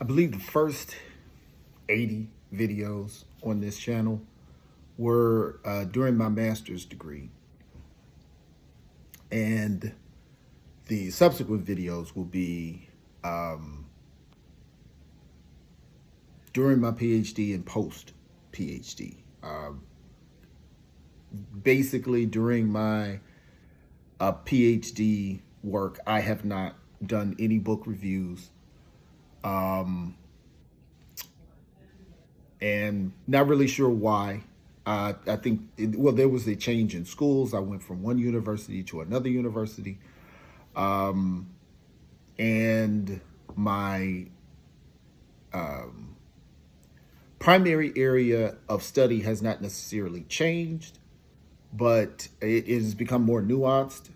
I believe the first 80 videos on this channel were during my master's degree. And the subsequent videos will be during my PhD and post PhD. Basically, during my PhD work, I have not done any book reviews. And not really sure why. I think, there was a change in schools. I went from one university to another university. And my primary area of study has not necessarily changed, but it has become more nuanced,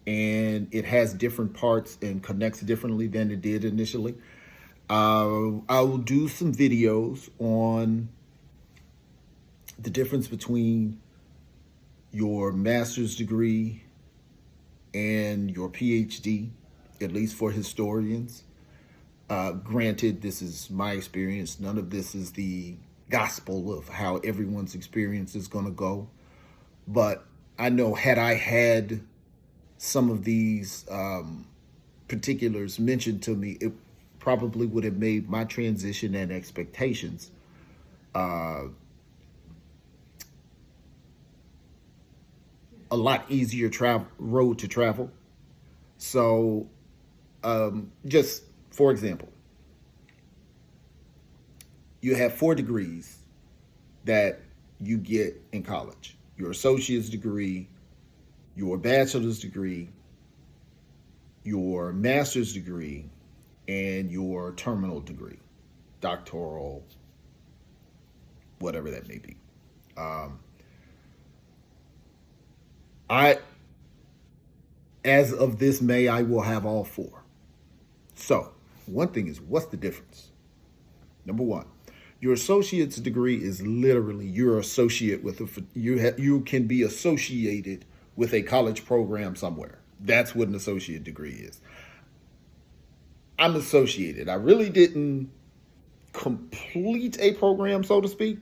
and it has different parts and connects differently than it did initially. I will do some videos on the difference between your master's degree and your PhD, at least for historians. Granted, this is my experience. None of this is the gospel of how everyone's experience is going to go. But I know, had I had some of these particulars mentioned to me, it probably would have made my transition and expectations a lot easier road to travel. So just for example, you have 4 degrees that you get in college: your associate's degree, your bachelor's degree, your master's degree, and your terminal degree, doctoral, whatever that may be. As of this May, I will have all 4. So one thing is, what's the difference? Number one, your associate's degree is literally you're associate with you can be associated with a college program somewhere. That's what an associate degree is. I'm associated. I really didn't complete a program, so to speak,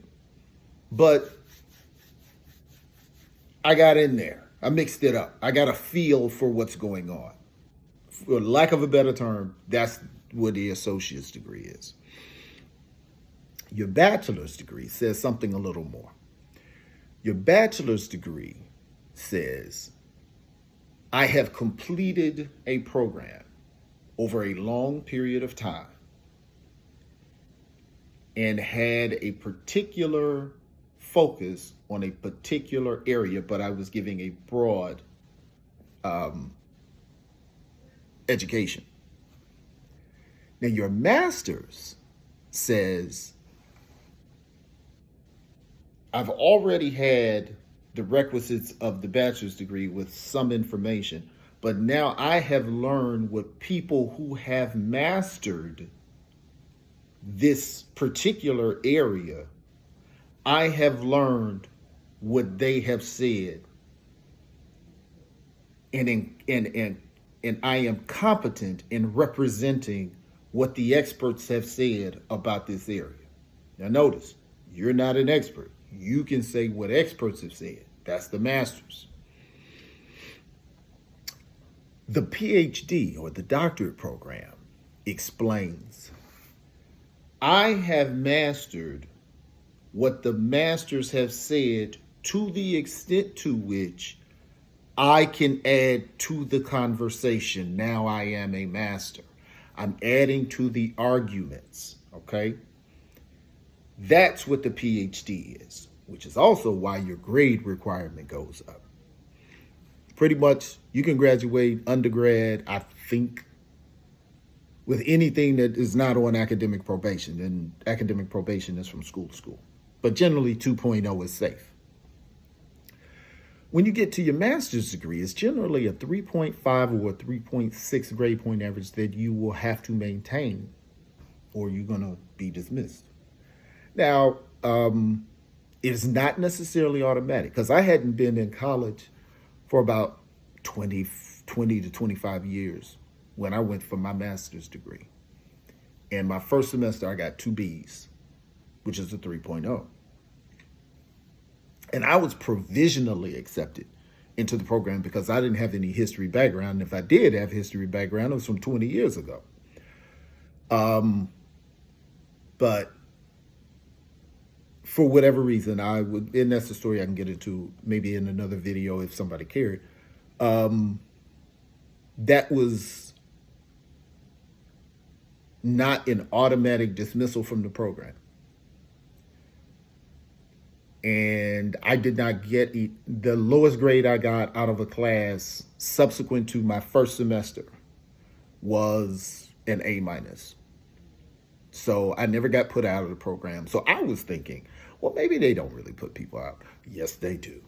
but I got in there. I mixed it up. I got a feel for what's going on. For lack of a better term, that's what the associate's degree is. Your bachelor's degree says something a little more. Your bachelor's degree says, I have completed a program over a long period of time and had a particular focus on a particular area, but I was giving a broad education. Now, your master's says, I've already had the requisites of the bachelor's degree with some information, but now I have learned what people who have mastered this particular area, I have learned what they have said, and I am competent in representing what the experts have said about this area. Now notice, you're not an expert. You can say what experts have said. That's the master's. The PhD, or the doctorate program, explains, I have mastered what the masters have said to the extent to which I can add to the conversation. Now I am a master. I'm adding to the arguments, okay? That's what the PhD is, which is also why your grade requirement goes up. Pretty much, you can graduate undergrad, I think, with anything that is not on academic probation, and academic probation is from school to school. But generally, 2.0 is safe. When you get to your master's degree, it's generally a 3.5 or a 3.6 grade point average that you will have to maintain, or you're going to be dismissed. Now, it is not necessarily automatic, because I hadn't been in college for about 20 to 25 years when I went for my master's degree. And my first semester, I got 2 Bs, which is a 3.0. And I was provisionally accepted into the program because I didn't have any history background. And if I did have history background, it was from 20 years ago. But for whatever reason, I would, and that's a story I can get into maybe in another video if somebody cared. That was not an automatic dismissal from the program. And I did not get the lowest grade I got out of a class subsequent to my first semester was an A-. So I never got put out of the program. So I was thinking, well, maybe they don't really put people out. Yes, they do.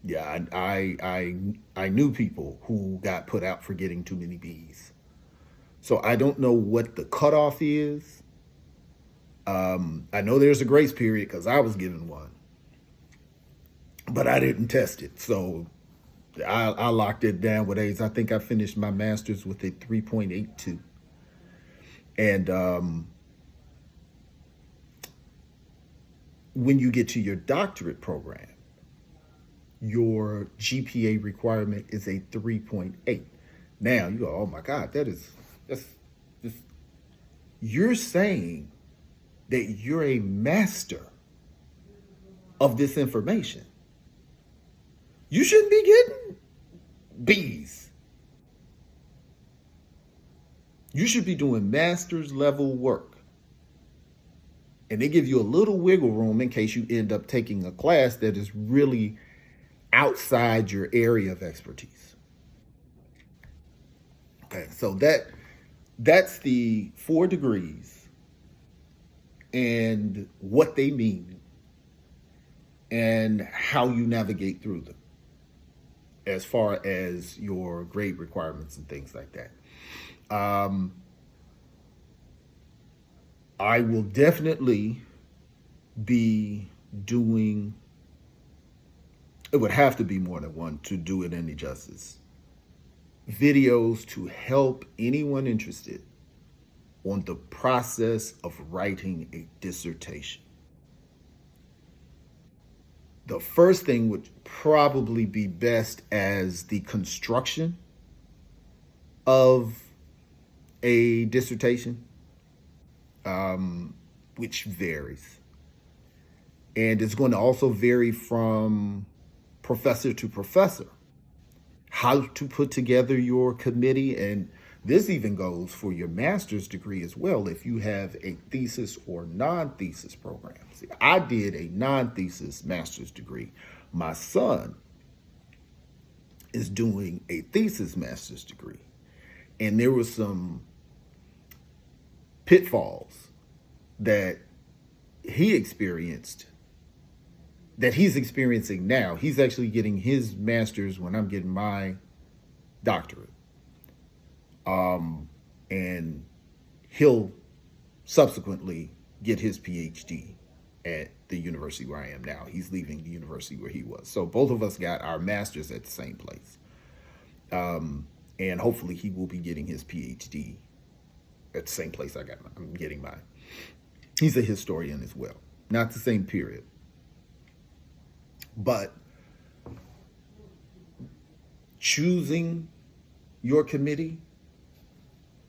Yeah, I knew people who got put out for getting too many Bs. So I don't know what the cutoff is. I know there's a grace period because I was given one, but I didn't test it. So I locked it down with A's. I think I finished my master's with a 3.82. And when you get to your doctorate program, your GPA requirement is a 3.8. Now you go, oh my God, that's you're saying that you're a master of this information. You shouldn't be getting B's. You should be doing master's level work. And they give you a little wiggle room in case you end up taking a class that is really outside your area of expertise. Okay, so that's the 4 degrees and what they mean and how you navigate through them as far as your grade requirements and things like that. I will definitely be doing, it would have to be more than one to do it any justice, videos to help anyone interested on the process of writing a dissertation. The first thing would probably be best as the construction of a dissertation, which varies. And it's going to also vary from professor to professor, how to put together your committee. And this even goes for your master's degree as well, if you have a thesis or non-thesis program. See, I did a non-thesis master's degree. My son is doing a thesis master's degree. And there were some pitfalls that he experienced that he's experiencing now. He's actually getting his master's when I'm getting my doctorate. And he'll subsequently get his PhD at the university where I am now. He's leaving the university where he was. So both of us got our masters at the same place. And hopefully he will be getting his PhD at the same place I'm getting mine. He's a historian as well. Not the same period. But choosing your committee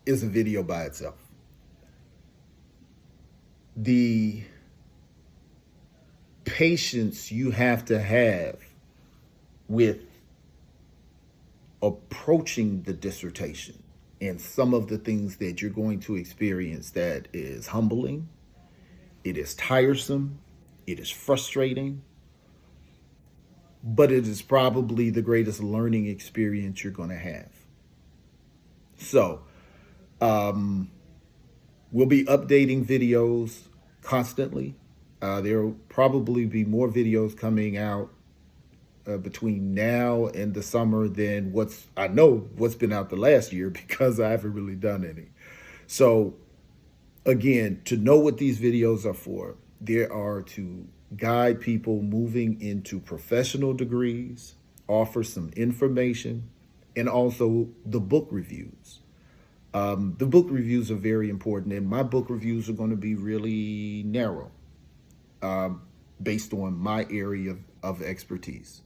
is a video by itself. The patience you have to have with approaching the dissertation and some of the things that you're going to experience that is humbling, it is tiresome, it is frustrating, but it is probably the greatest learning experience you're going to have. So, we'll be updating videos constantly. There will probably be more videos coming out between now and the summer than what's been out the last year, because I haven't really done any. So again, to know what these videos are for, they are to guide people moving into professional degrees, offer some information, and also the book reviews. The book reviews are very important, and my book reviews are going to be really narrow, based on my area of expertise.